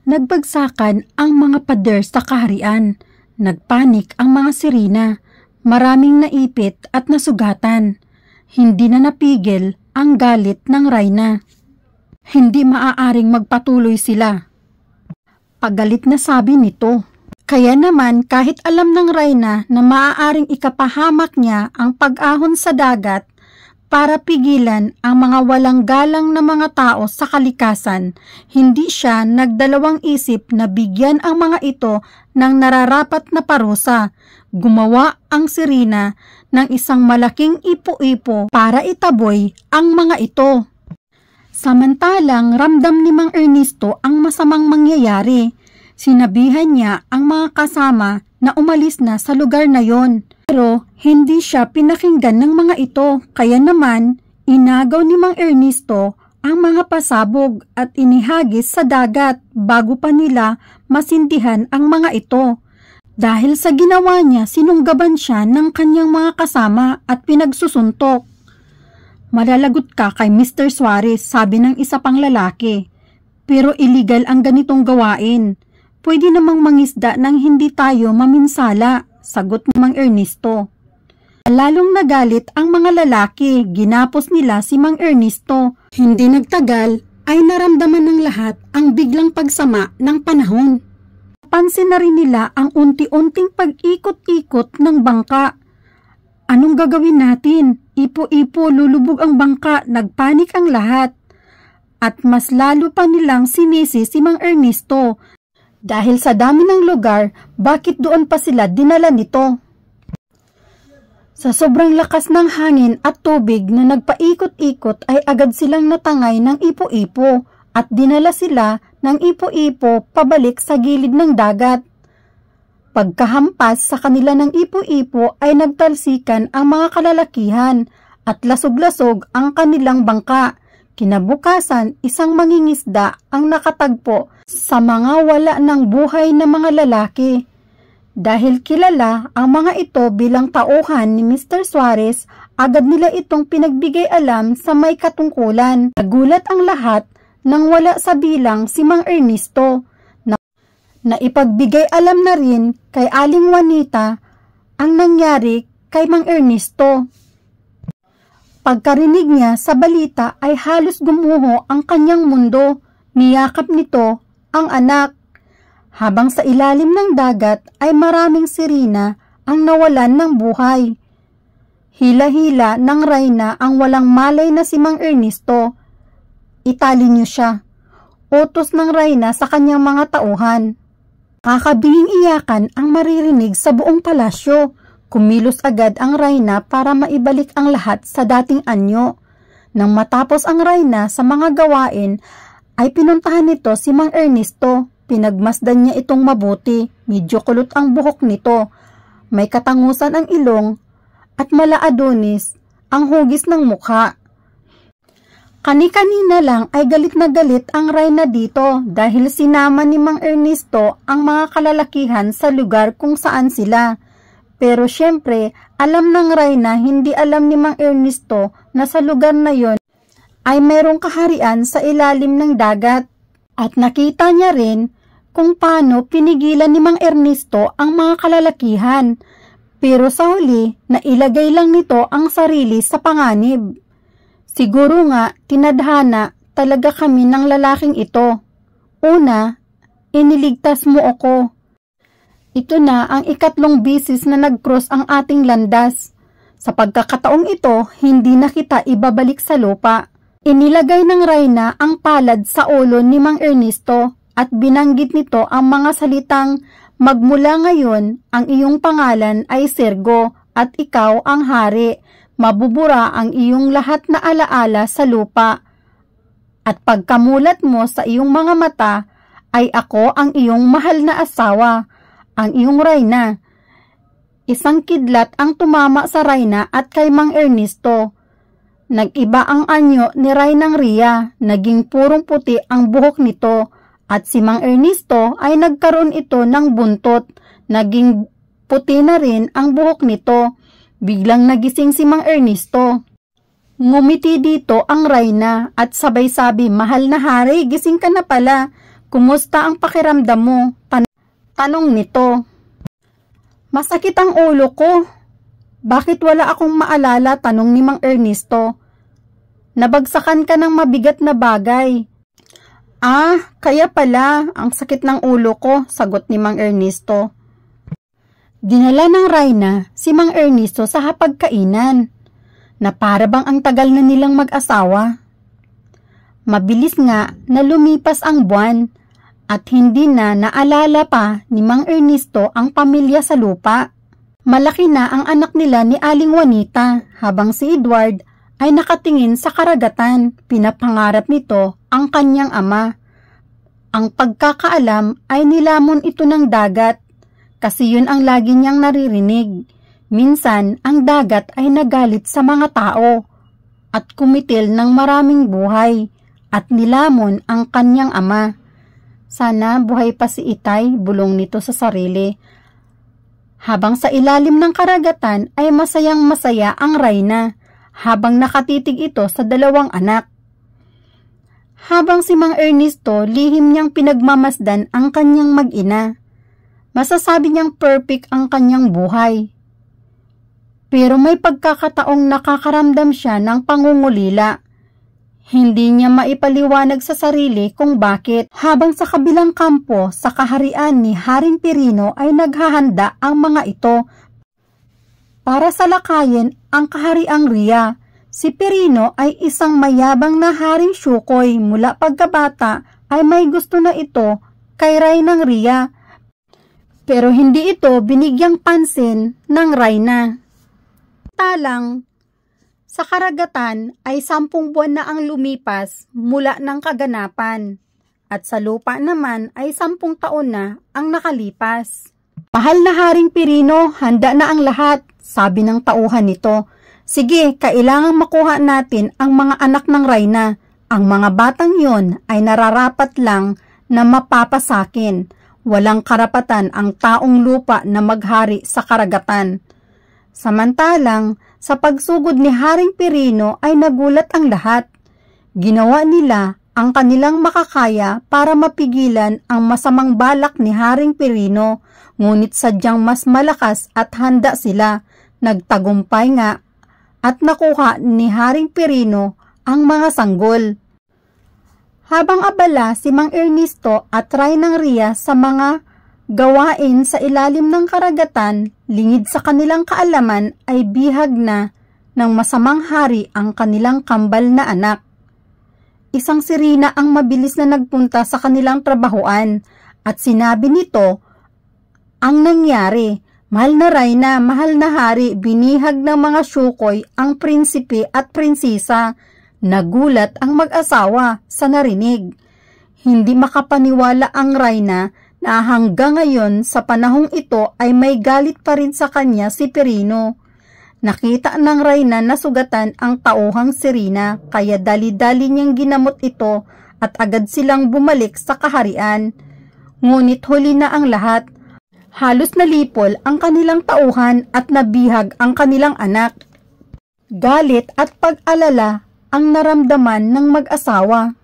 Nagbagsakan ang mga pader sa kaharian. Nagpanik ang mga sirena. Maraming naipit at nasugatan. Hindi na napigil ang galit ng Reyna. Hindi maaaring magpatuloy sila. Pagalit na sabi nito. Kaya naman kahit alam ng Reyna na maaaring ikapahamak niya ang pag-ahon sa dagat para pigilan ang mga walang galang na mga tao sa kalikasan, hindi siya nagdalawang isip na bigyan ang mga ito ng nararapat na parusa. Gumawa ang sirena ng isang malaking ipo-ipo para itaboy ang mga ito. Samantalang ramdam ni Mang Ernesto ang masamang mangyayari. Sinabihan niya ang mga kasama na umalis na sa lugar na yon. Pero hindi siya pinakinggan ng mga ito, kaya naman inagaw ni Mang Ernesto ang mga pasabog at inihagis sa dagat bago pa nila masindihan ang mga ito. Dahil sa ginawa niya, sinunggaban siya ng kanyang mga kasama at pinagsusuntok. Malalagot ka kay Mr. Suarez, sabi ng isa pang lalaki. Pero illegal ang ganitong gawain. Pwede namang mangisda nang hindi tayo maminsala, sagot ni Mang Ernesto. Lalong nagalit ang mga lalaki, ginapos nila si Mang Ernesto. Hindi nagtagal ay naramdaman ng lahat ang biglang pagsama ng panahon. Pansin na rin nila ang unti-unting pag-ikot-ikot ng bangka. Anong gagawin natin? Ipo-ipo, lulubog ang bangka, nagpanik ang lahat. At mas lalo pa nilang sinisi si Mang Ernesto. Dahil sa dami ng lugar, bakit doon pa sila dinala nito? Sa sobrang lakas ng hangin at tubig na nagpaikot-ikot ay agad silang natangay ng ipo-ipo at dinala sila ng ipo-ipo pabalik sa gilid ng dagat. Pagkahampas sa kanila ng ipo-ipo ay nagtalsikan ang mga kalalakihan at lasog-lasog ang kanilang bangka. Kinabukasan, isang mangingisda ang nakatagpo sa mga wala ng buhay na mga lalaki. Dahil kilala ang mga ito bilang tauhan ni Mr. Suarez, agad nila itong pinagbigay alam sa may katungkulan. Nagulat ang lahat nang wala sa bilang si Mang Ernesto, na ipagbigay alam na rin kay Aling Juanita ang nangyari kay Mang Ernesto. Pagkarinig niya sa balita ay halos gumuho ang kanyang mundo. Niyakap nito ang anak. Habang sa ilalim ng dagat ay maraming sirena ang nawalan ng buhay. Hila-hila ng Reyna ang walang malay na si Mang Ernesto. Itali niyo siya. Utos ng Reyna sa kanyang mga tauhan. Kakabinging iyakan ang maririnig sa buong palasyo. Kumilos agad ang Reyna para maibalik ang lahat sa dating anyo. Nang matapos ang Reyna sa mga gawain, ay pinuntahan nito si Mang Ernesto. Pinagmasdan niya itong mabuti. Medyo kulot ang buhok nito. May katangusan ang ilong at malaadonis ang hugis ng mukha. Kani-kanina lang ay galit na galit ang Reyna dito dahil sinama ni Mang Ernesto ang mga kalalakihan sa lugar kung saan sila. Pero syempre, alam ng Reyna hindi alam ni Mang Ernesto na sa lugar na yon ay mayroong kaharian sa ilalim ng dagat. At nakita niya rin kung paano pinigilan ni Mang Ernesto ang mga kalalakihan. Pero sa huli, nailagay lang nito ang sarili sa panganib. Siguro nga, tinadhana talaga kami ng lalaking ito. Una, iniligtas mo ako. Ito na ang ikatlong bisis na nag-cross ang ating landas. Sa pagkakataong ito, hindi na kita ibabalik sa lupa. Inilagay ng Reyna ang palad sa ulo ni Mang Ernesto at binanggit nito ang mga salitang, magmula ngayon, ang iyong pangalan ay Sergo at ikaw ang hari. Mabubura ang iyong lahat na alaala sa lupa. At pagkamulat mo sa iyong mga mata, ay ako ang iyong mahal na asawa, ang iyong Reyna. Isang kidlat ang tumama sa Reyna at kay Mang Ernesto. Nag-iba ang anyo ni Reynang Ria, naging purong puti ang buhok nito, at si Mang Ernesto ay nagkaroon ito ng buntot, naging puti na rin ang buhok nito. Biglang nagising si Mang Ernesto. Ngumiti dito ang Reyna at sabay sabi, mahal na hari, gising ka na pala. Kumusta ang pakiramdam mo? Tanong nito. Masakit ang ulo ko. Bakit wala akong maalala? Tanong ni Mang Ernesto. Nabagsakan ka ng mabigat na bagay. Kaya pala ang sakit ng ulo ko, sagot ni Mang Ernesto. Dinala ng Reyna si Mang Ernesto sa hapagkainan, na para bang ang tagal na nilang mag-asawa. Mabilis nga na lumipas ang buwan at hindi na naalala pa ni Mang Ernesto ang pamilya sa lupa. Malaki na ang anak nila ni Aling Juanita habang si Edward ay nakatingin sa karagatan. Pinapangarap nito ang kanyang ama. Ang pagkakaalam ay nilamon ito ng dagat kasi yun ang lagi niyang naririnig. Minsan ang dagat ay nagalit sa mga tao at kumitil ng maraming buhay at nilamon ang kanyang ama. Sana buhay pa si Itay, bulong nito sa sarili. Habang sa ilalim ng karagatan ay masayang masaya ang Reyna habang nakatitig ito sa dalawang anak. Habang si Mang Ernesto lihim niyang pinagmamasdan ang kanyang mag-ina. Masasabi niyang perfect ang kanyang buhay. Pero may pagkakataong nakakaramdam siya ng pangungulila. Hindi niya maipaliwanag sa sarili kung bakit. Habang sa kabilang kampo sa kaharian ni Haring Pirino ay naghahanda ang mga ito para salakayin ang kahariang Rhea. Si Pirino ay isang mayabang na haring syukoy. Mula pagkabata ay may gusto na ito kay Reynang Rhea. Pero hindi ito binigyang pansin ng Reyna. Talang sa karagatan ay 10 buwan na ang lumipas mula ng kaganapan at sa lupa naman ay 10 taon na ang nakalipas. Mahal na Haring Pirino, handa na ang lahat, sabi ng tauhan nito. Sige, kailangang makuha natin ang mga anak ng Reyna. Ang mga batang yon ay nararapat lang na mapapasakin. Walang karapatan ang taong lupa na maghari sa karagatan. Samantalang, sa pagsugod ni Haring Pirino ay nagulat ang lahat. Ginawa nila ang kanilang makakaya para mapigilan ang masamang balak ni Haring Pirino, ngunit sadyang mas malakas at handa sila. Nagtagumpay nga at nakuha ni Haring Pirino ang mga sanggol. Habang abala si Mang Ernesto at Reynang Rhea sa mga gawain sa ilalim ng karagatan, lingid sa kanilang kaalaman ay bihag na ng masamang hari ang kanilang kambal na anak. Isang sirina ang mabilis na nagpunta sa kanilang trabahuan at sinabi nito ang nangyari. Mahal na Reyna, mahal na hari, binihag ng mga syukoy ang prinsipe at prinsesa. Nagulat ang mag-asawa sa narinig. Hindi makapaniwala ang Reyna na hanggang ngayon sa panahong ito ay may galit pa rin sa kanya si Pirino. Nakita ng Reyna na sugatan ang tauhang si Rina, kaya dali-dali niyang ginamot ito at agad silang bumalik sa kaharian. Ngunit huli na ang lahat. Halos nalipol ang kanilang tauhan at nabihag ang kanilang anak. Galit at pag-alala ang naramdaman ng mag-asawa.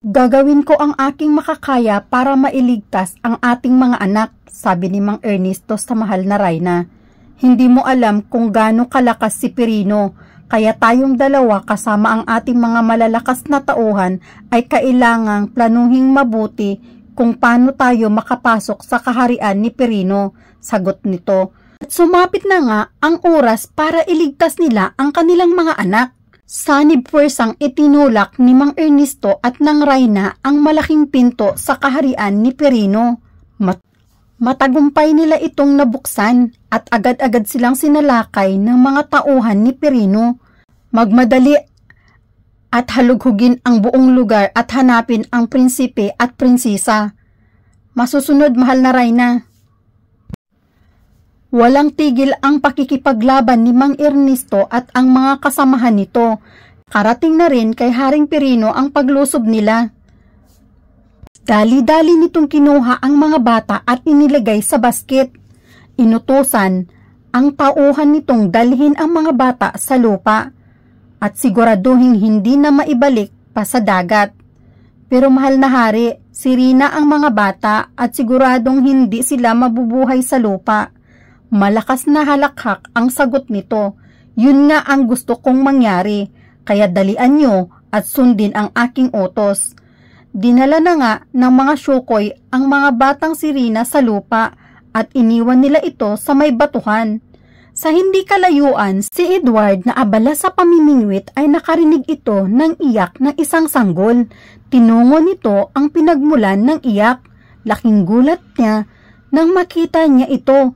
Gagawin ko ang aking makakaya para mailigtas ang ating mga anak, sabi ni Mang Ernesto sa mahal na Reyna. Hindi mo alam kung gaano kalakas si Pirino, kaya tayong dalawa kasama ang ating mga malalakas na tauhan ay kailangang planuhing mabuti kung paano tayo makapasok sa kaharian ni Pirino, sagot nito. At sumapit na nga ang oras para iligtas nila ang kanilang mga anak. Sanib puwersang itinulak ni Mang Ernesto at ng Reyna ang malaking pinto sa kaharian ni Pirino. Matagumpay nila itong nabuksan at agad-agad silang sinalakay ng mga tauhan ni Pirino. Magmadali at halughugin ang buong lugar at hanapin ang prinsipe at prinsesa. Masusunod, mahal na Reyna. Walang tigil ang pakikipaglaban ni Mang Ernesto at ang mga kasamahan nito. Karating na rin kay Haring Pirino ang paglusob nila. Dali-dali nitong kinuha ang mga bata at inilagay sa basket. Inutusan ang tauhan nitong dalhin ang mga bata sa lupa at siguraduhin hindi na maibalik pa sa dagat. Pero mahal na hari, Si Rina ang mga bata at siguradong hindi sila mabubuhay sa lupa. Malakas na halakhak ang sagot nito. Yun nga ang gusto kong mangyari, kaya dalian nyo at sundin ang aking utos. Dinala na nga ng mga syukoy ang mga batang si Rina sa lupa at iniwan nila ito sa may batuhan. Sa hindi kalayuan, si Edward na abala sa pamimingwit ay nakarinig ito ng iyak ng isang sanggol. Tinungo nito ang pinagmulan ng iyak. Laking gulat niya nang makita niya ito.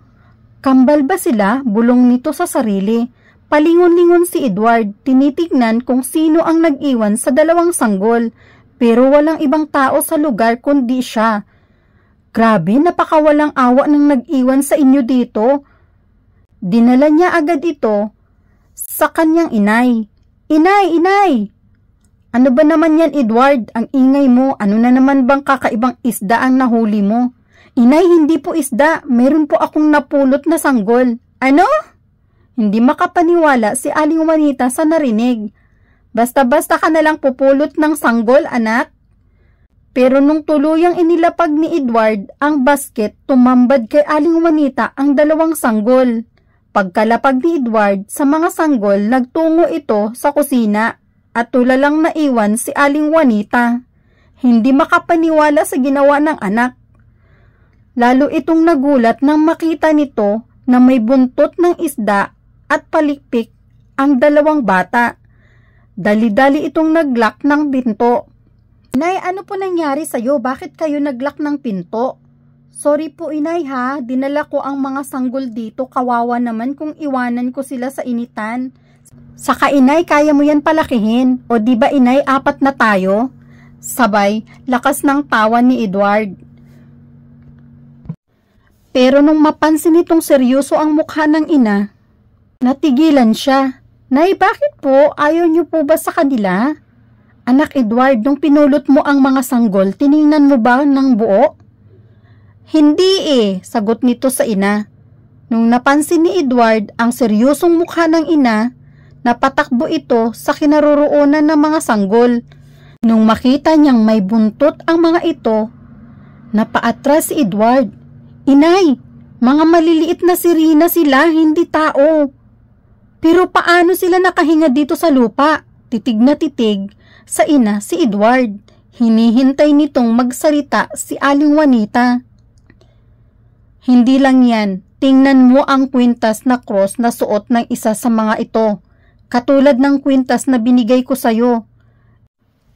Kambal ba sila? Bulong nito sa sarili. Palingon-lingon si Edward, tinitignan kung sino ang nag-iwan sa dalawang sanggol, pero walang ibang tao sa lugar kundi siya. Grabe, napakawalang awa ng nag-iwan sa inyo dito. Dinala niya agad ito sa kanyang inay. Inay, inay! Ano ba naman yan, Edward? Ang ingay mo, ano na naman bang kakaibang isda ang nahuli mo? Inay, hindi po isda, meron po akong napulot na sanggol. Ano? Hindi makapaniwala si Aling Juanita sa narinig. Basta-basta ka nalang pupulot ng sanggol, anak. Pero nung tuluyang inilapag ni Edward ang basket, tumambad kay Aling Juanita ang dalawang sanggol. Pagkalapag ni Edward sa mga sanggol, nagtungo ito sa kusina at tulalang naiwan si Aling Juanita. Hindi makapaniwala sa ginawa ng anak. Lalo itong nagulat nang makita nito na may buntot ng isda at palikpik ang dalawang bata. Dali-dali itong naglock ng pinto. Inay, ano po nangyari sa'yo? Bakit kayo naglock ng pinto? Sorry po, inay ha. Dinala ko ang mga sanggol dito. Kawawa naman kung iwanan ko sila sa initan. Saka inay, kaya mo yan palakihin. O di ba inay, 4 na tayo? Sabay, lakas ng tawa ni Edward. Pero nung mapansin itong seryoso ang mukha ng ina, natigilan siya. Nay, bakit po? Ayaw niyo po ba sa kanila? Anak Edward, nung pinulot mo ang mga sanggol, tiningnan mo ba ng buo? Hindi sagot nito sa ina. Nung napansin ni Edward ang seryosong mukha ng ina, napatakbo ito sa kinaroroonan ng mga sanggol. Nung makita niyang may buntot ang mga ito, napaatras si Edward. Inay, mga maliliit na sirena sila, hindi tao. Pero paano sila nakahinga dito sa lupa? Titig na titig sa ina si Edward. Hinihintay nitong magsalita si Aling Juanita. Hindi lang yan, tingnan mo ang kwintas na cross na suot ng isa sa mga ito. Katulad ng kwintas na binigay ko sa'yo.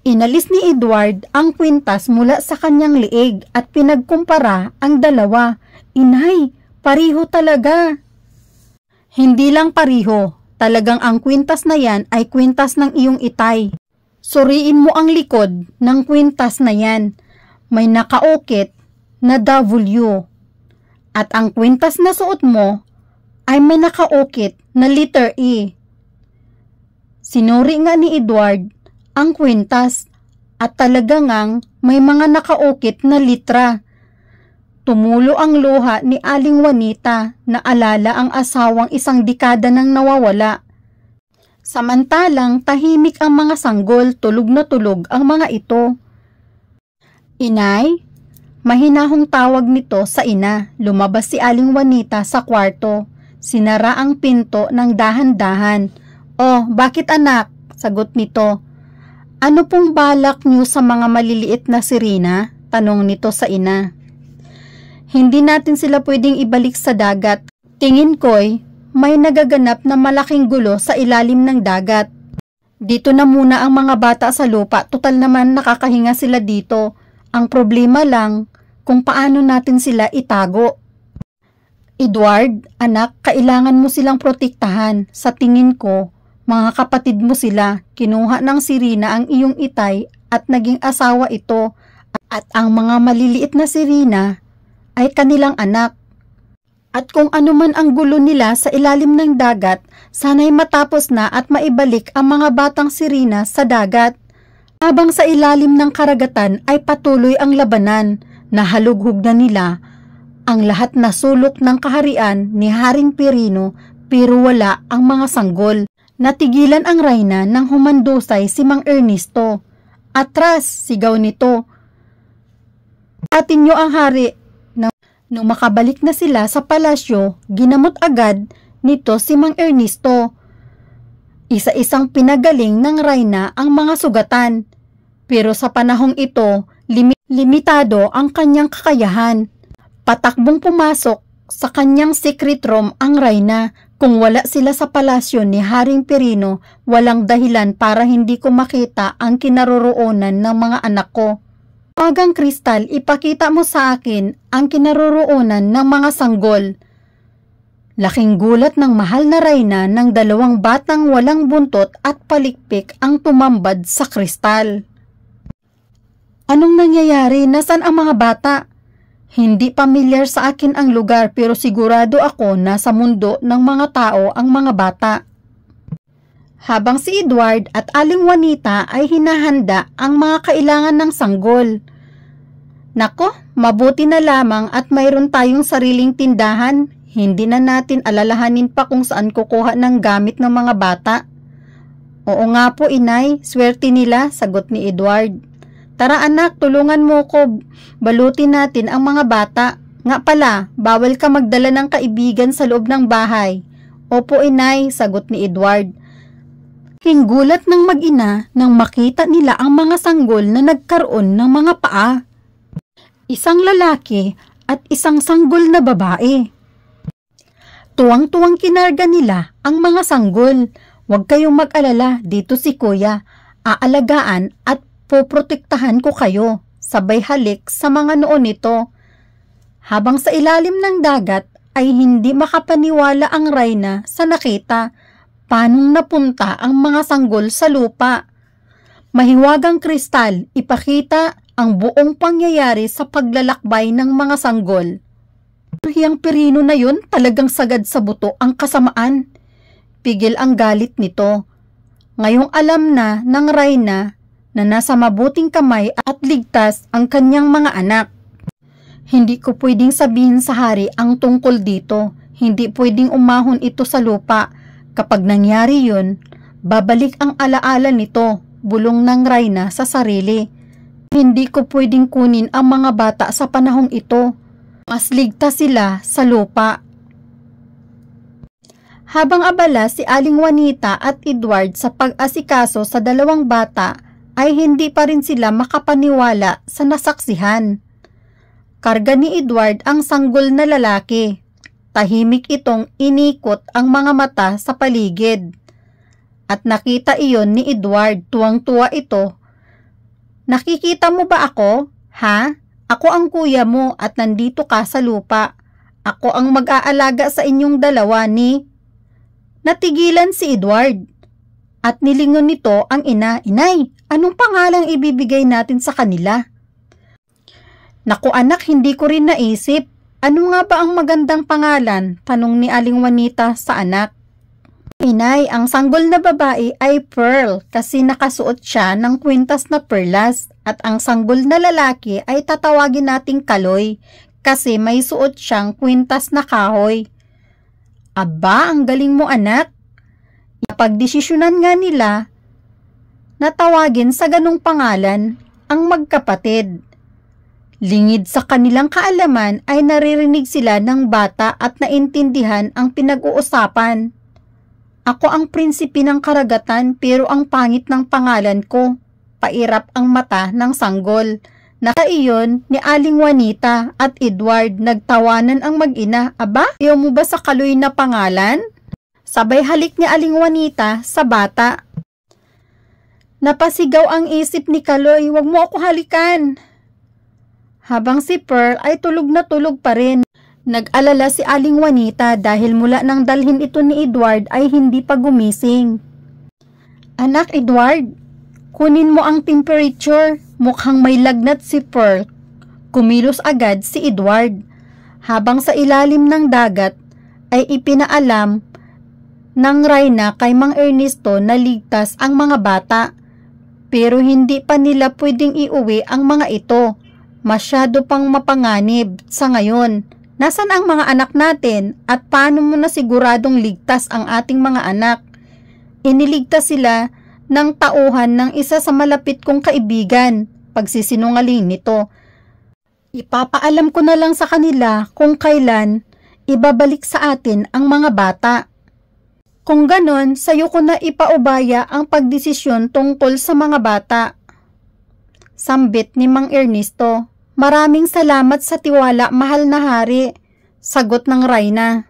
Inalis ni Edward ang kwintas mula sa kanyang liig at pinagkumpara ang dalawa. Inay, pariho talaga. Hindi lang pariho, talagang ang kwintas na yan ay kwintas ng iyong itay. Suriin mo ang likod ng kwintas na yan. May nakaukit na W. At ang kwintas na suot mo ay may nakaukit na letter E. Sinuri nga ni Edward ang kwintas at talaga ngang may mga nakaukit na litra. Tumulo ang luha ni Aling Juanita na alala ang asawang 1 dekada nang nawawala. Samantalang tahimik ang mga sanggol, tulog na tulog ang mga ito. Inay, mahinahong tawag nito sa ina. Lumabas si Aling Juanita sa kwarto. Sinara ang pinto ng dahan-dahan. Oh, bakit anak? Sagot nito. Ano pong balak niyo sa mga maliliit na sirena? Tanong nito sa ina. Hindi natin sila pwedeng ibalik sa dagat. Tingin ko'y may nagaganap na malaking gulo sa ilalim ng dagat. Dito na muna ang mga bata sa lupa. Total naman nakakahinga sila dito. Ang problema lang kung paano natin sila itago. Edward, anak, kailangan mo silang protektahan. Sa tingin ko, mga kapatid mo sila. Kinuha ng sirena ang iyong itay at naging asawa ito. At ang mga maliliit na sirena ay kanilang anak. At kung ano man ang gulo nila sa ilalim ng dagat, sana'y matapos na at maibalik ang mga batang sirena sa dagat. Habang sa ilalim ng karagatan ay patuloy ang labanan, nahalughog na nila ang lahat na sulok ng kaharian ni Haring Pirino pero wala ang mga sanggol. Natigilan ang reyna nang humandusay si Mang Ernesto. Atras, sigaw nito. Atin niyo ang hari. Nung makabalik na sila sa palasyo, ginamot agad nito si Mang Ernesto. Isa-isang pinagaling ng Reyna ang mga sugatan. Pero sa panahong ito, limitado ang kanyang kakayahan. Patakbong pumasok sa kanyang secret room ang Reyna. Kung wala sila sa palasyo ni Haring Pirino, walang dahilan para hindi ko makita ang kinaroroonan ng mga anak ko. Magang Kristal, ipakita mo sa akin ang kinaroroonan ng mga sanggol. Laking gulat ng mahal na Reyna ng dalawang batang walang buntot at palikpik ang tumambad sa kristal. Anong nangyayari? Nasaan ang mga bata? Hindi pamilyar sa akin ang lugar pero sigurado ako na sa mundo ng mga tao ang mga bata. Habang si Edward at Aling Juanita ay hinahanda ang mga kailangan ng sanggol. Nako, mabuti na lamang at mayroon tayong sariling tindahan. Hindi na natin alalahanin pa kung saan kukuha ng gamit ng mga bata. Oo nga po, inay, swerte nila, sagot ni Edward. Tara anak, tulungan mo ko, balutin natin ang mga bata. Nga pala, bawal ka magdala ng kaibigan sa loob ng bahay. Opo inay, sagot ni Edward. Hinggulat ng mag-ina nang makita nila ang mga sanggol na nagkaroon ng mga paa. Isang lalaki at isang sanggol na babae. Tuwang-tuwang kinarga nila ang mga sanggol. Huwag kayong mag-alala, dito si kuya. Aalagaan at poprotektahan ko kayo, sabay halik sa mga noo nito. Habang sa ilalim ng dagat ay hindi makapaniwala ang Reyna sa nakita. Panong napunta ang mga sanggol sa lupa. Mahiwagang Kristal, ipakita ang buong pangyayari sa paglalakbay ng mga sanggol. Yang Pirino na yun, talagang sagad sa buto ang kasamaan. Pigil ang galit nito. Ngayong alam na ng Reyna na nasa mabuting kamay at ligtas ang kanyang mga anak. Hindi ko pwedeng sabihin sa hari ang tungkol dito. Hindi pwedeng umahon ito sa lupa. Kapag nangyari yun, babalik ang alaala nito, bulong ng Reyna sa sarili. Hindi ko pwedeng kunin ang mga bata sa panahong ito. Mas ligtas sila sa lupa. Habang abala si Aling Juanita at Edward sa pag-asikaso sa dalawang bata, ay hindi pa rin sila makapaniwala sa nasaksihan. Karga ni Edward ang sanggol na lalaki. Tahimik itong inikot ang mga mata sa paligid. At nakita iyon ni Edward, tuwang-tuwa ito. Nakikita mo ba ako? Ha? Ako ang kuya mo at nandito ka sa lupa. Ako ang mag-aalaga sa inyong dalawa ni... Natigilan si Edward. At nilingon nito ang ina. Inay, anong pangalang ibibigay natin sa kanila? Naku anak, hindi ko rin naisip. Ano nga ba ang magandang pangalan? Tanong ni Aling Juanita sa anak. Inay, ang sanggol na babae ay Pearl kasi nakasuot siya ng kwintas na perlas at ang sanggol na lalaki ay tatawagin nating Kaloy kasi may suot siyang kwintas na kahoy. Aba, ang galing mo anak. Napagdesisyonan nga nila na tawagin sa ganong pangalan ang magkapatid. Lingid sa kanilang kaalaman ay naririnig sila ng bata at naintindihan ang pinag-uusapan. Ako ang prinsipe ng karagatan pero ang pangit ng pangalan ko. Pairap ang mata ng sanggol. Nakaiyon ni Aling Juanita at Edward nagtawanan ang mag-ina. Aba, ayaw mo ba sa Kaloy na pangalan? Sabay halik ni Aling Juanita sa bata. Napasigaw ang isip ni Kaloy, wag mo ako halikan. Habang si Pearl ay tulog na tulog pa rin. Nag-alala si Aling Juanita dahil mula nang dalhin ito ni Edward ay hindi pa gumising. Anak Edward, kunin mo ang temperature. Mukhang may lagnat si Pearl. Kumilos agad si Edward. Habang sa ilalim ng dagat ay ipinaalam ng Reyna kay Mang Ernesto na ligtas ang mga bata. Pero hindi pa nila pwedeng iuwi ang mga ito. Masyado pang mapanganib sa ngayon. Nasaan ang mga anak natin at paano mo na siguradong ligtas ang ating mga anak? Iniligtas sila ng tauhan ng isa sa malapit kong kaibigan. Pagsisinungaling nito. Ipapaalam ko na lang sa kanila kung kailan ibabalik sa atin ang mga bata. Kung ganon, sayo ko na ipaubaya ang pagdesisyon tungkol sa mga bata. Sambit ni Mang Ernesto. Maraming salamat sa tiwala, mahal na hari, sagot ng Reyna.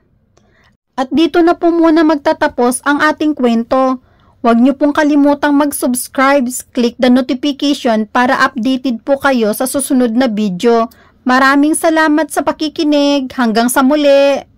At dito na po muna magtatapos ang ating kwento. Huwag niyo pong kalimutang mag-subscribe, click the notification para updated po kayo sa susunod na video. Maraming salamat sa pakikinig. Hanggang sa muli!